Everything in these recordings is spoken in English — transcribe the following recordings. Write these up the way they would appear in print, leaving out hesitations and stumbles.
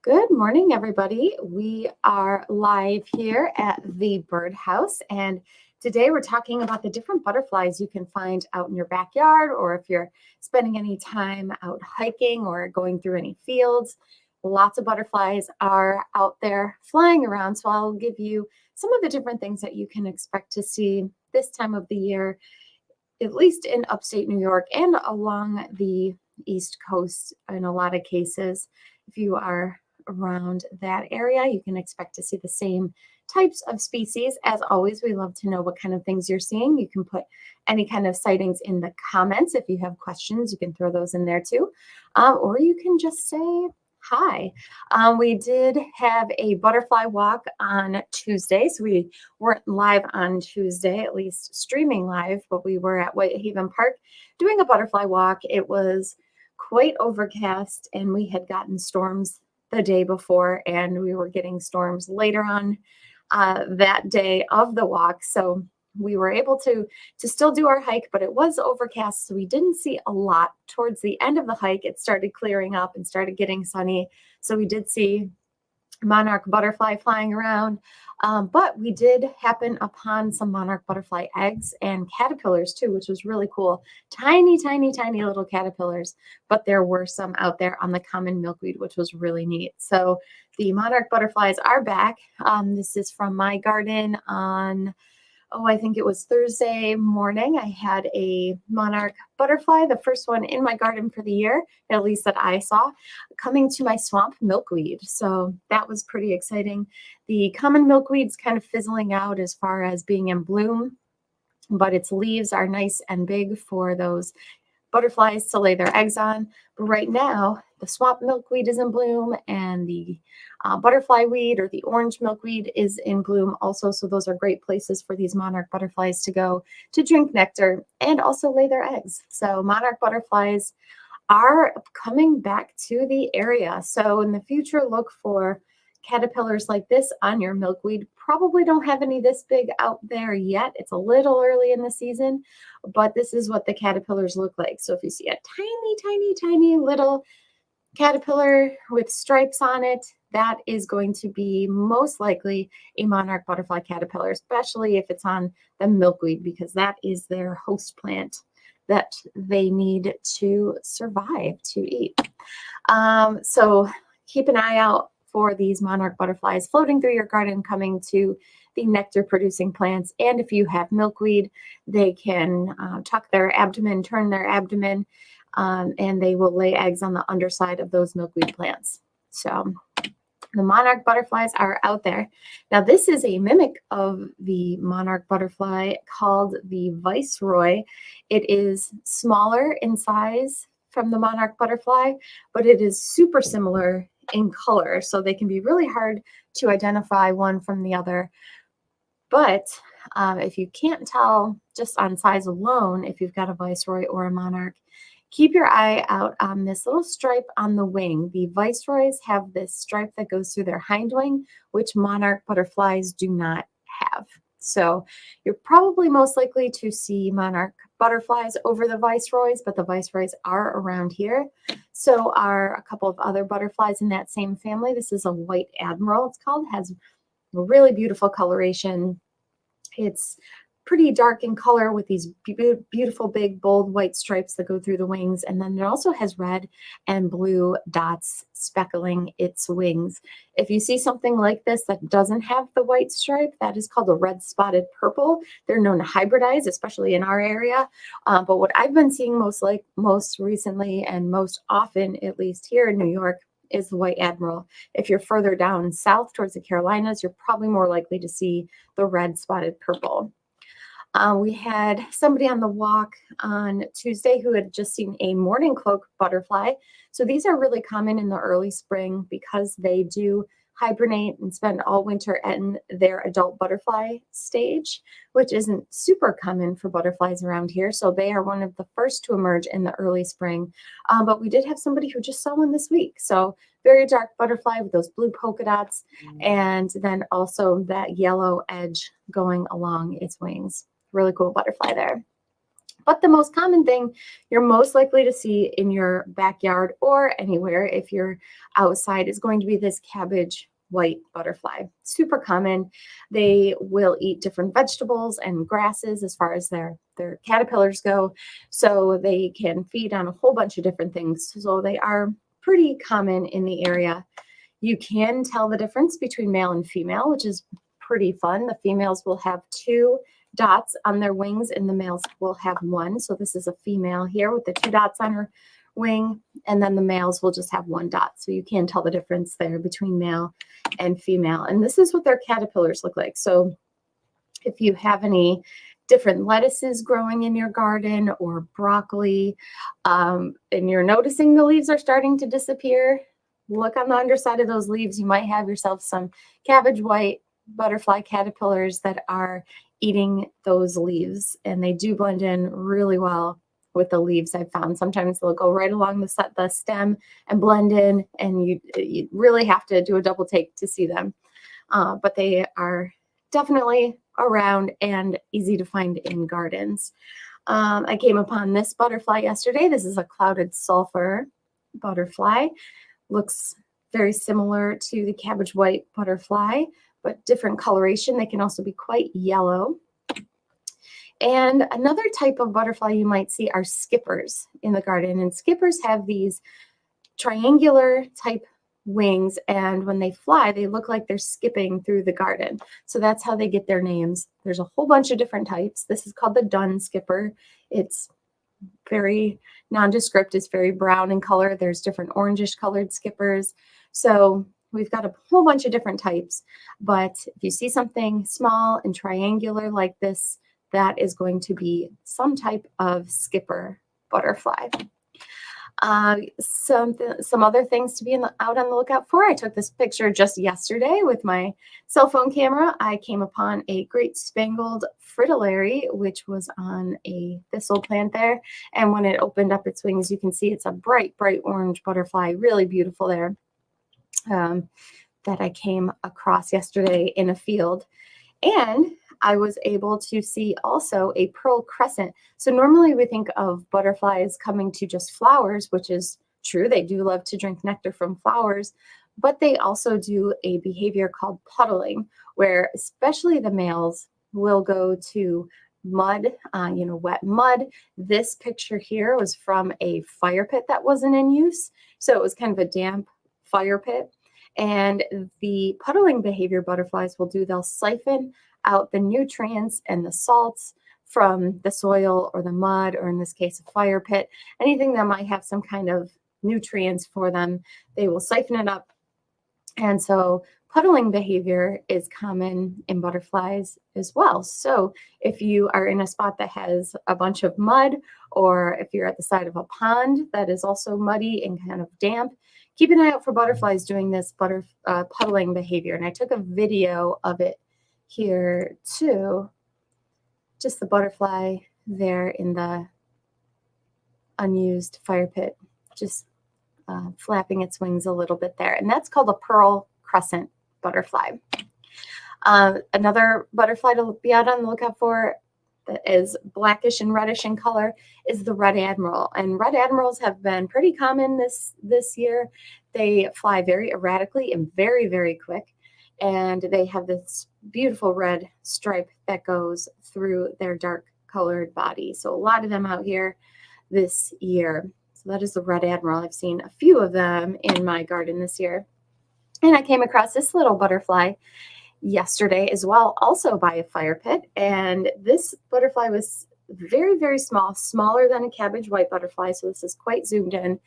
Good morning, everybody. We are live here at the birdhouse, and today we're talking about the different butterflies you can find out in your backyard, or if you're spending any time out hiking or going through any fields. Lots of butterflies are out there flying around, so I'll give you some of the different things that you can expect to see this time of the year, at least in upstate New York and along the East Coast in a lot of cases. If you are around that area, you can expect to see the same types of species. As always, we love to know what kind of things you're seeing. You can put any kind of sightings in the comments. If you have questions, you can throw those in there too. Or you can just say hi. We did have a butterfly walk on Tuesday, so we weren't live on Tuesday, at least streaming live, but we were at Whitehaven Park doing a butterfly walk. It was quite overcast, and we had gotten storms the day before, and we were getting storms later on that day of the walk. So we were able to still do our hike, but it was overcast, so we didn't see a lot. Towards the end of the hike, it started clearing up and started getting sunny. So we did see monarch butterfly flying around, but we did happen upon some monarch butterfly eggs and caterpillars too, which was really cool. Tiny, tiny, tiny little caterpillars, but there were some out there on the common milkweed, which was really neat. So the monarch butterflies are back. This is from my garden on I think it was Thursday morning. I had a monarch butterfly, the first one in my garden for the year, at least that I saw, coming to my swamp milkweed. So that was pretty exciting. The common milkweed's kind of fizzling out as far as being in bloom, but its leaves are nice and big for those butterflies to lay their eggs on. But right now, the swamp milkweed is in bloom, and the butterfly weed, or the orange milkweed, is in bloom also. So those are great places for these monarch butterflies to go to drink nectar and also lay their eggs. So monarch butterflies are coming back to the area. So in the future, look for caterpillars like this on your milkweed. Probably don't have any this big out there yet. It's a little early in the season, but this is what the caterpillars look like. So if you see a tiny, tiny, tiny little caterpillar with stripes on it, that is going to be most likely a monarch butterfly caterpillar, especially if it's on the milkweed, because that is their host plant that they need to survive to eat. So keep an eye out for these monarch butterflies floating through your garden, coming to the nectar producing plants. And if you have milkweed, they can tuck their abdomen, turn their abdomen, and they will lay eggs on the underside of those milkweed plants. So the monarch butterflies are out there. Now, this is a mimic of the monarch butterfly called the viceroy. It is smaller in size from the monarch butterfly, but it is super similar in color. So they can be really hard to identify one from the other. But if you can't tell just on size alone, if you've got a viceroy or a monarch, keep your eye out on this little stripe on the wing. The viceroys have this stripe that goes through their hind wing, which monarch butterflies do not have. So you're probably most likely to see monarch butterflies over the viceroys, but the viceroys are around here. So are a couple of other butterflies in that same family. This is a white admiral, it's called, has really beautiful coloration. It's pretty dark in color with these beautiful, big, bold white stripes that go through the wings. And then it also has red and blue dots speckling its wings. If you see something like this that doesn't have the white stripe, that is called a red spotted purple. They're known to hybridize, especially in our area. But what I've been seeing most recently and most often, at least here in New York, is the white admiral. If you're further down south towards the Carolinas, you're probably more likely to see the red spotted purple. We had somebody on the walk on Tuesday who had just seen a morning cloak butterfly. So these are really common in the early spring because they do hibernate and spend all winter in their adult butterfly stage, which isn't super common for butterflies around here. So they are one of the first to emerge in the early spring. But we did have somebody who just saw one this week. So very dark butterfly with those blue polka dots, and then also that yellow edge going along its wings. Really cool butterfly there. But the most common thing you're most likely to see in your backyard or anywhere if you're outside is going to be this cabbage white butterfly. Super common. They will eat different vegetables and grasses as far as their caterpillars go. So they can feed on a whole bunch of different things. So they are pretty common in the area. You can tell the difference between male and female, which is pretty fun. The females will have 2 dots on their wings and the males will have 1. So this is a female here with the 2 dots on her wing, and then the males will just have 1 dot. So you can tell the difference there between male and female. And this is what their caterpillars look like. So if you have any different lettuces growing in your garden or broccoli, and you're noticing the leaves are starting to disappear, look on the underside of those leaves. You might have yourself some cabbage white butterfly caterpillars that are eating those leaves, and they do blend in really well with the leaves. I've found sometimes they'll go right along the stem and blend in, and you really have to do a double take to see them. But they are definitely around and easy to find in gardens. I came upon this butterfly yesterday. This is a clouded sulfur butterfly. Looks very similar to the cabbage white butterfly, but different coloration. They can also be quite yellow. And another type of butterfly you might see are skippers in the garden. And skippers have these triangular type wings, and when they fly, they look like they're skipping through the garden. So that's how they get their names. There's a whole bunch of different types. This is called the dun skipper. It's very nondescript. It's very brown in color. There's different orangish colored skippers. So we've got a whole bunch of different types. But if you see something small and triangular like this, that is going to be some type of skipper butterfly. Some other things to be out on the lookout for. I took this picture just yesterday with my cell phone camera. I came upon a great spangled fritillary, which was on a thistle plant there. And when it opened up its wings, you can see it's a bright, bright orange butterfly, really beautiful there, that I came across yesterday in a field. And I was able to see also a pearl crescent. So normally we think of butterflies coming to just flowers, which is true. They do love to drink nectar from flowers, but they also do a behavior called puddling, where especially the males will go to mud, wet mud. This picture here was from a fire pit that wasn't in use. So it was kind of a damp fire pit. And the puddling behavior butterflies will do, they'll siphon out the nutrients and the salts from the soil or the mud, or in this case, a fire pit, anything that might have some kind of nutrients for them, they will siphon it up. And so puddling behavior is common in butterflies as well. So if you are in a spot that has a bunch of mud, or if you're at the side of a pond that is also muddy and kind of damp, keep an eye out for butterflies doing this puddling behavior. And I took a video of it here too, just the butterfly there in the unused fire pit, just flapping its wings a little bit there. And that's called a pearl crescent butterfly. Another butterfly to be out on the lookout for that is blackish and reddish in color is the red admiral. And red admirals have been pretty common this year. They fly very erratically and very, very quick. And they have this beautiful red stripe that goes through their dark colored body. So a lot of them out here this year. So that is the red admiral. I've seen a few of them in my garden this year. And I came across this little butterfly yesterday as well, also by a fire pit. And this butterfly was very, very small, smaller than a cabbage white butterfly. So this is quite zoomed in.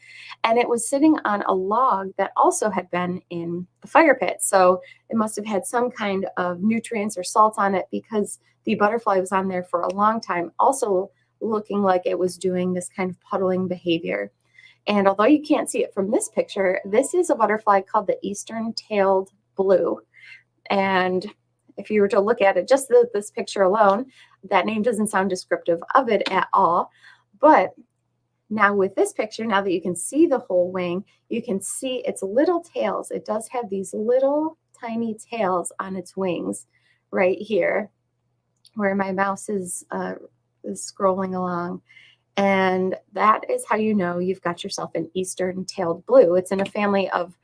And it was sitting on a log that also had been in the fire pit. So it must have had some kind of nutrients or salts on it, because the butterfly was on there for a long time, also looking like it was doing this kind of puddling behavior. And although you can't see it from this picture, this is a butterfly called the eastern-tailed blue. And if you were to look at it, just this picture alone, that name doesn't sound descriptive of it at all. But now with this picture, now that you can see the whole wing, you can see its little tails. It does have these little tiny tails on its wings right here, where my mouse is is scrolling along. And that is how you know you've got yourself an eastern-tailed blue. It's in a family of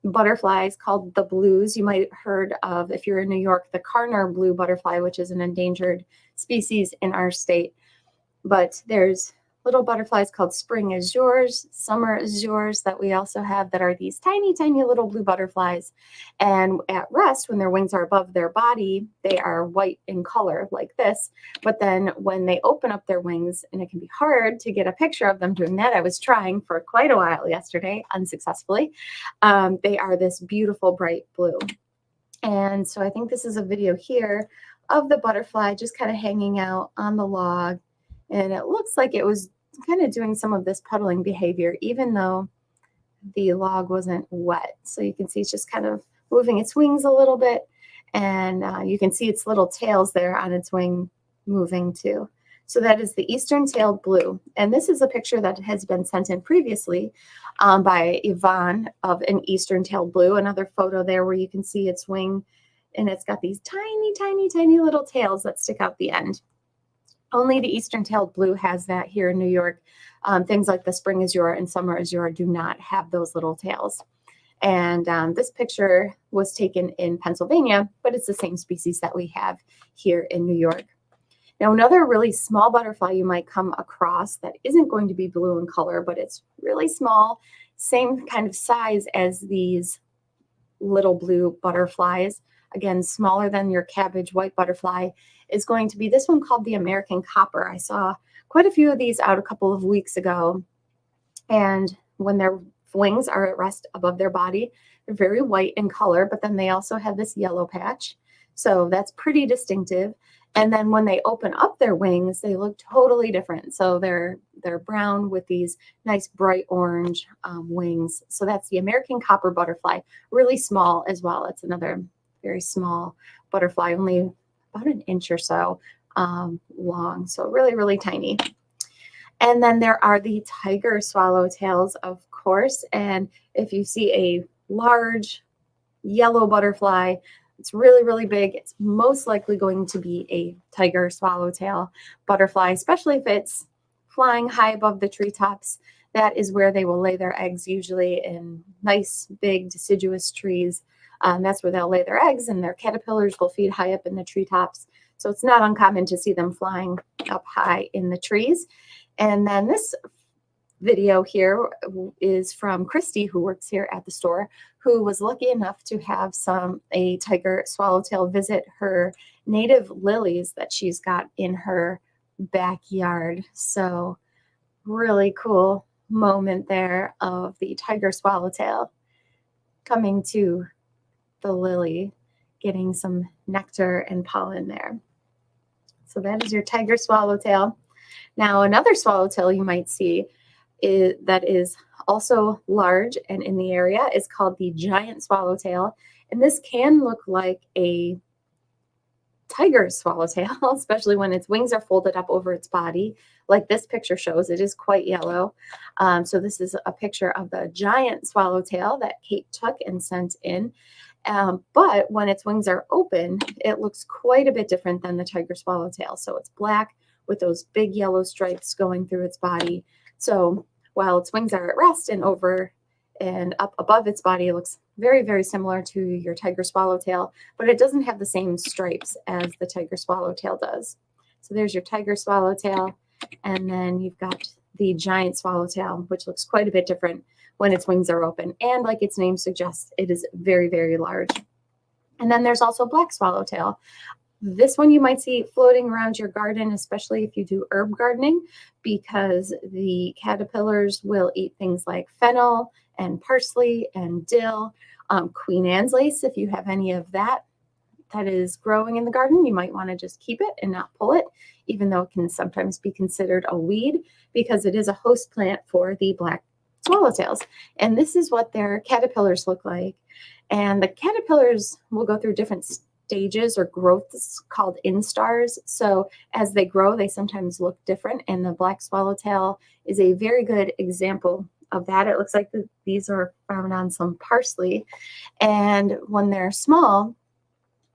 butterflies called the blues. You might have heard of, if you're in New York, the Carner blue butterfly, which is an endangered species in our state. But there's little butterflies called spring is yours, summer is yours that we also have, that are these tiny, tiny little blue butterflies. And at rest, when their wings are above their body, they are white in color like this. But then when they open up their wings, and it can be hard to get a picture of them doing that. I was trying for quite a while yesterday, unsuccessfully. They are this beautiful bright blue. And so I think this is a video here of the butterfly just kind of hanging out on the log. And it looks like it was kind of doing some of this puddling behavior, even though the log wasn't wet. So you can see it's just kind of moving its wings a little bit. And you can see its little tails there on its wing moving too. So that is the eastern-tailed blue. And this is a picture that has been sent in previously by Yvonne of an eastern-tailed blue. Another photo there where you can see its wing, and it's got these tiny, tiny, tiny little tails that stick out the end. Only the eastern-tailed blue has that here in New York. Things like the spring is your and summer is your do not have those little tails. And this picture was taken in Pennsylvania, but it's the same species that we have here in New York. Now, another really small butterfly you might come across that isn't going to be blue in color, but it's really small, same kind of size as these little blue butterflies, again, smaller than your cabbage white butterfly, is going to be this one called the American copper. I saw quite a few of these out a couple of weeks ago. And when their wings are at rest above their body, they're very white in color, but then they also have this yellow patch. So that's pretty distinctive. And then when they open up their wings, they look totally different. So they're brown with these nice bright orange wings. So that's the American copper butterfly, really small as well. It's another very small butterfly, only about an inch or so long. So really, really tiny. And then there are the tiger swallowtails, of course. And if you see a large yellow butterfly, it's really, really big, it's most likely going to be a tiger swallowtail butterfly, especially if it's flying high above the treetops. That is where they will lay their eggs, usually in nice, big, deciduous trees. That's where they'll lay their eggs, and their caterpillars will feed high up in the treetops. So it's not uncommon to see them flying up high in the trees. And then this video here is from Christy, who works here at the store, who was lucky enough to have a tiger swallowtail visit her native lilies that she's got in her backyard. So really cool moment there of the tiger swallowtail coming to the lily, getting some nectar and pollen there. So that is your tiger swallowtail. Now, another swallowtail you might see that is also large and in the area is called the giant swallowtail. And this can look like a tiger swallowtail, especially when its wings are folded up over its body, like this picture shows. It is quite yellow. So this is a picture of the giant swallowtail that Kate took and sent in. But when its wings are open, it looks quite a bit different than the tiger swallowtail. So it's black with those big yellow stripes going through its body. So while its wings are at rest and over and up above its body, it looks very, very similar to your tiger swallowtail, but it doesn't have the same stripes as the tiger swallowtail does. So there's your tiger swallowtail, and then you've got the giant swallowtail, which looks quite a bit different when its wings are open. And like its name suggests, it is very, very large. And then there's also black swallowtail. This one you might see floating around your garden, especially if you do herb gardening, because the caterpillars will eat things like fennel and parsley and dill, Queen Anne's lace. If you have any of that is growing in the garden, you might want to just keep it and not pull it, even though it can sometimes be considered a weed, because it is a host plant for the black swallowtails. And this is what their caterpillars look like. And the caterpillars will go through different stages or growths called instars. So as they grow, they sometimes look different. And the black swallowtail is a very good example of that. It looks like these are found on some parsley. And when they're small,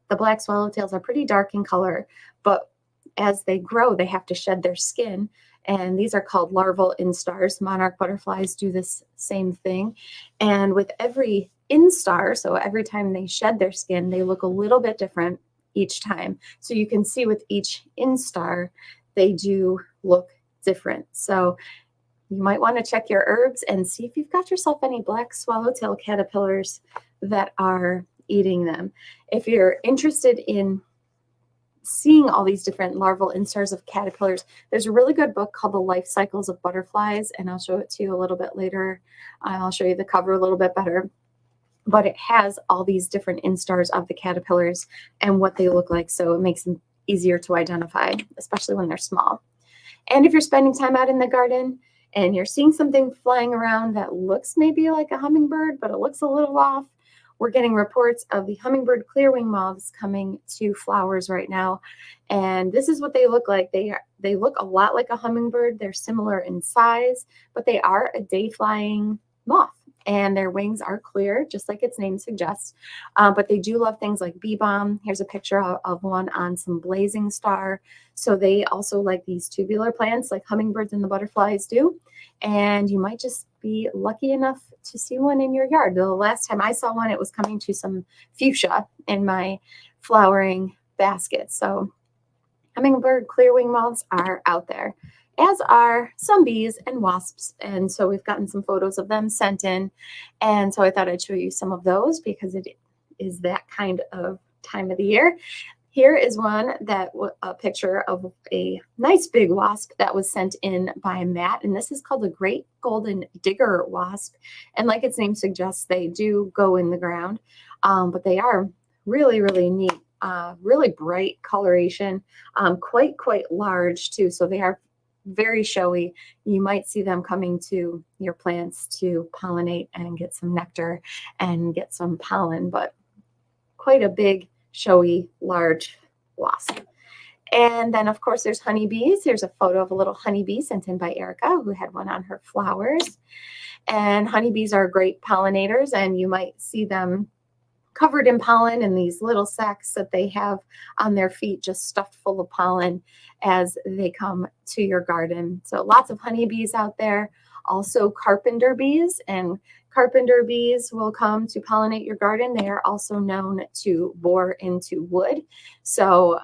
the black swallowtails are pretty dark in color, but as they grow, they have to shed their skin. And these are called larval instars. Monarch butterflies do this same thing. And with every instar, so every time they shed their skin, they look a little bit different each time. So you can see with each instar, they do look different. So you might want to check your herbs and see if you've got yourself any black swallowtail caterpillars that are eating them. If you're interested in seeing all these different larval instars of caterpillars, there's a really good book called The Life Cycles of Butterflies, and I'll show it to you a little bit later. I'll show you the cover a little bit better. But it has all these different instars of the caterpillars and what they look like, so it makes them easier to identify, especially when they're small. And if you're spending time out in the garden and you're seeing something flying around that looks maybe like a hummingbird, but it looks a little off, we're getting reports of the hummingbird clearwing moths coming to flowers right now. And this is what they look like. They look a lot like a hummingbird. They're similar in size, but they are a day-flying moth. And their wings are clear, just like its name suggests. But they do love things like bee balm. Here's a picture of one on some blazing star. So they also like these tubular plants like hummingbirds and the butterflies do. And you might just be lucky enough to see one in your yard. The last time I saw one, it was coming to some fuchsia in my flowering basket. So hummingbird clearwing moths are out there, as are some bees and wasps. And so we've gotten some photos of them sent in. And so I thought I'd show you some of those because it is that kind of time of the year. Here is one a picture of a nice big wasp that was sent in by Matt. And this is called a great golden digger wasp. And like its name suggests, they do go in the ground, but they are really, really neat, really bright coloration, quite large too. So they are very showy. You might see them coming to your plants to pollinate and get some nectar and get some pollen, but quite a big, showy, large wasp. And then, of course, there's honeybees. Here's a photo of a little honeybee sent in by Erica, who had one on her flowers. And honeybees are great pollinators, and you might see them covered in pollen in these little sacks that they have on their feet, just stuffed full of pollen as they come to your garden. So lots of honeybees out there. Also carpenter bees, and carpenter bees will come to pollinate your garden. They are also known to bore into wood. So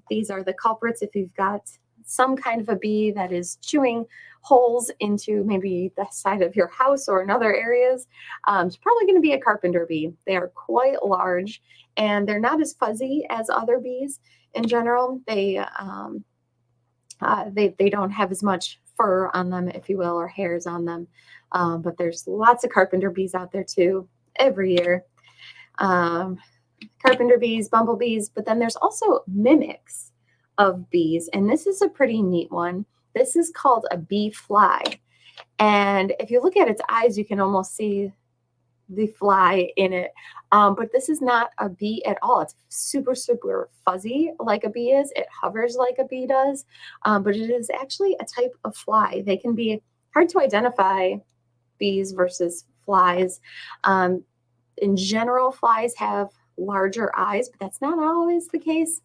these are the culprits. If you've got some kind of a bee that is chewing holes into maybe the side of your house or in other areas, it's probably going to be a carpenter bee. They are quite large and they're not as fuzzy as other bees in general. They don't have as much fur on them, if you will, or hairs on them. But there's lots of carpenter bees out there too every year. Carpenter bees, bumblebees, but then there's also mimics of bees. And this is a pretty neat one. This is called a bee fly. And if you look at its eyes, you can almost see the fly in it. But this is not a bee at all. It's super fuzzy like a bee is. It hovers like a bee does. But it is actually a type of fly. They can be hard to identify, bees versus flies. In general, flies have larger eyes, but that's not always the case.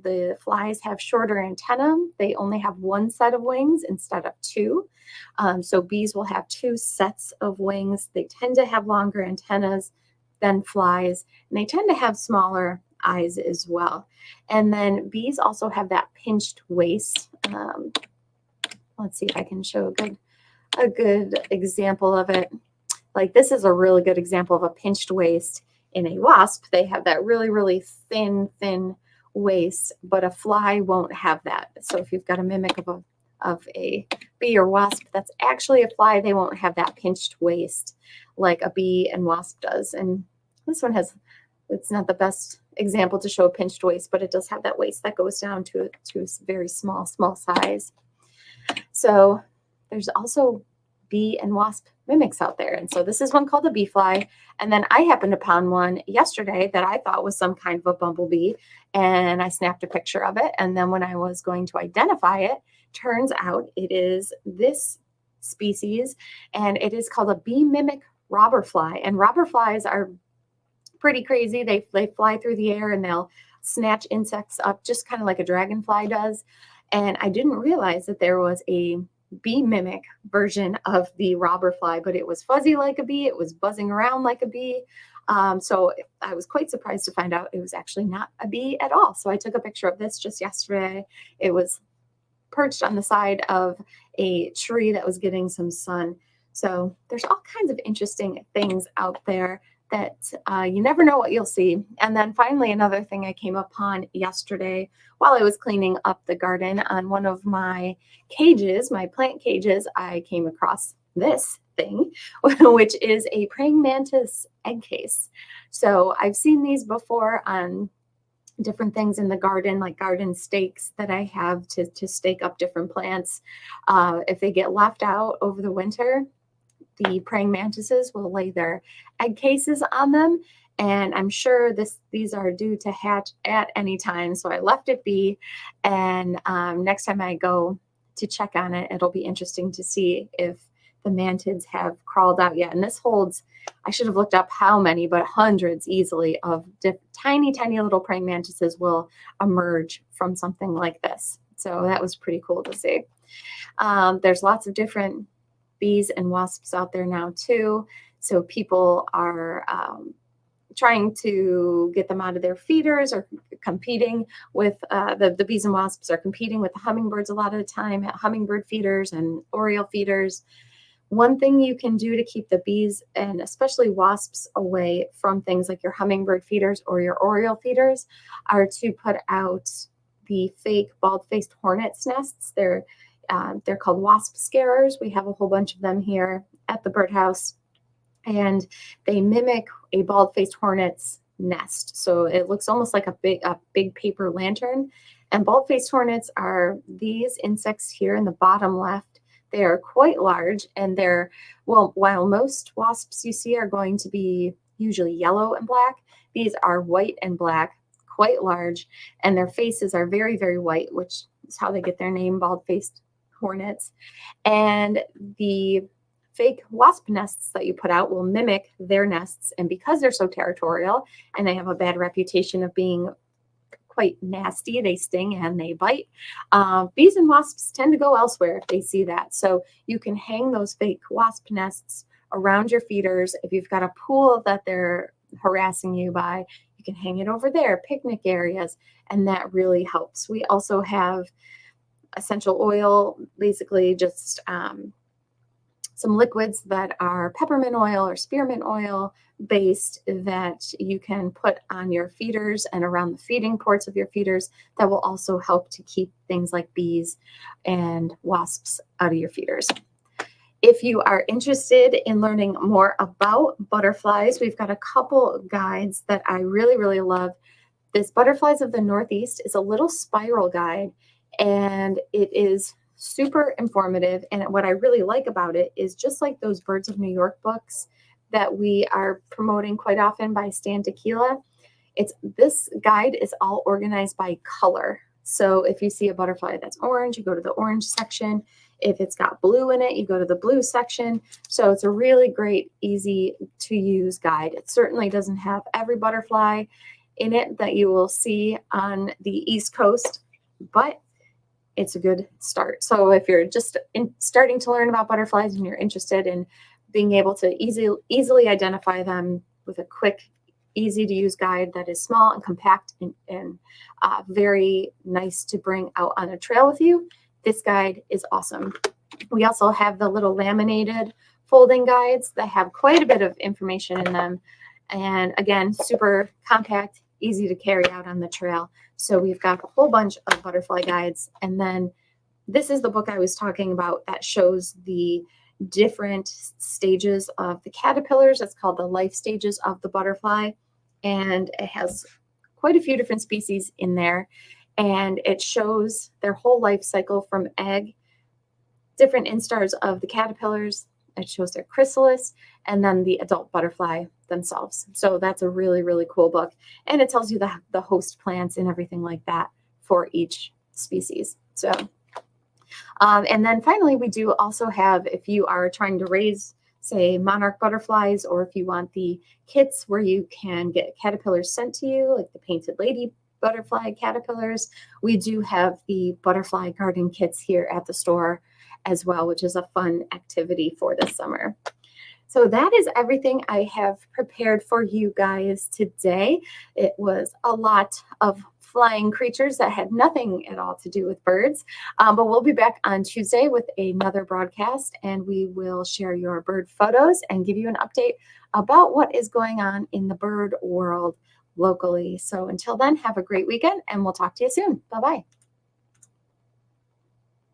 The flies have shorter antennae. They only have one set of wings instead of two. So bees will have two sets of wings. They tend to have longer antennas than flies, and they tend to have smaller eyes as well. And then bees also have that pinched waist. Let's see if I can show a good example of it. Like this is a really good example of a pinched waist in a wasp. They have that really thin waist, but a fly won't have that. So if you've got a mimic of a bee or wasp that's actually a fly, they won't have that pinched waist like a bee and wasp does. And this one it's not the best example to show a pinched waist, but it does have that waist that goes down to a very small size. So there's also bee and wasp mimics out there. And so this is one called a bee fly. And then I happened upon one yesterday that I thought was some kind of a bumblebee, and I snapped a picture of it. And then when I was going to identify it, turns out it is this species, and it is called a bee mimic robber fly. And robber flies are pretty crazy. They fly through the air, and they'll snatch insects up just kind of like a dragonfly does. And I didn't realize that there was a bee mimic version of the robber fly, but it was fuzzy like a bee. It was buzzing around like a bee. So I was quite surprised to find out it was actually not a bee at all. So I took a picture of this just yesterday. It was perched on the side of a tree that was getting some sun. So there's all kinds of interesting things out there that you never know what you'll see. And then finally, another thing I came upon yesterday while I was cleaning up the garden on one of my cages, my plant cages, I came across this thing, which is a praying mantis egg case. So I've seen these before on different things in the garden, like garden stakes that I have to stake up different plants. If they get left out over the winter, the praying mantises will lay their egg cases on them. And I'm sure these are due to hatch at any time. So I left it be. And next time I go to check on it, it'll be interesting to see if the mantids have crawled out yet. And this holds, I should have looked up how many, but hundreds easily of tiny, tiny little praying mantises will emerge from something like this. So that was pretty cool to see. There's lots of different bees and wasps out there now too. So people are trying to get them out of their feeders, or competing with the bees and wasps are competing with the hummingbirds a lot of the time at hummingbird feeders and oriole feeders. One thing you can do to keep the bees and especially wasps away from things like your hummingbird feeders or your oriole feeders are to put out the fake bald-faced hornets nests. They're called wasp scarers. We have a whole bunch of them here at the birdhouse, and they mimic a bald-faced hornet's nest. So it looks almost like a big paper lantern. And bald-faced hornets are these insects here in the bottom left. They are quite large, and while most wasps you see are going to be usually yellow and black, these are white and black, quite large, and their faces are very, very white, which is how they get their name, bald-faced hornets. And the fake wasp nests that you put out will mimic their nests, and because they're so territorial and they have a bad reputation of being quite nasty, they sting and they bite, bees and wasps tend to go elsewhere if they see that. So you can hang those fake wasp nests around your feeders. If you've got a pool that they're harassing you by, you can hang it over there, picnic areas, and that really helps. We also have essential oil, basically just some liquids that are peppermint oil or spearmint oil based that you can put on your feeders and around the feeding ports of your feeders that will also help to keep things like bees and wasps out of your feeders. If you are interested in learning more about butterflies, we've got a couple guides that I really, really love. This Butterflies of the Northeast is a little spiral guide, and it is super informative. And what I really like about it is, just like those Birds of New York books that we are promoting quite often by Stan Tequila, this guide is all organized by color. So if you see a butterfly that's orange, you go to the orange section. If it's got blue in it, you go to the blue section. So it's a really great, easy to use guide. It certainly doesn't have every butterfly in it that you will see on the East Coast, but it's a good start. So if you're just starting to learn about butterflies and you're interested in being able to easily identify them with a quick, easy to use guide that is small and compact and very nice to bring out on a trail with you, this guide is awesome. We also have the little laminated folding guides that have quite a bit of information in them. And again, super compact, easy to carry out on the trail. So we've got a whole bunch of butterfly guides. And then this is the book I was talking about that shows the different stages of the caterpillars. It's called The Life Stages of the Butterfly. And it has quite a few different species in there. And it shows their whole life cycle from egg, different instars of the caterpillars. It shows their chrysalis, and then the adult butterfly themselves. So that's a really, really cool book. And it tells you the host plants and everything like that for each species. So, and then finally, we do also have, if you are trying to raise, say, monarch butterflies, or if you want the kits where you can get caterpillars sent to you, like the painted lady butterfly caterpillars, we do have the butterfly garden kits here at the store as well, which is a fun activity for this summer. So that is everything I have prepared for you guys today. It was a lot of flying creatures that had nothing at all to do with birds. But we'll be back on Tuesday with another broadcast, and we will share your bird photos and give you an update about what is going on in the bird world locally. So until then, have a great weekend, and we'll talk to you soon. Bye-bye.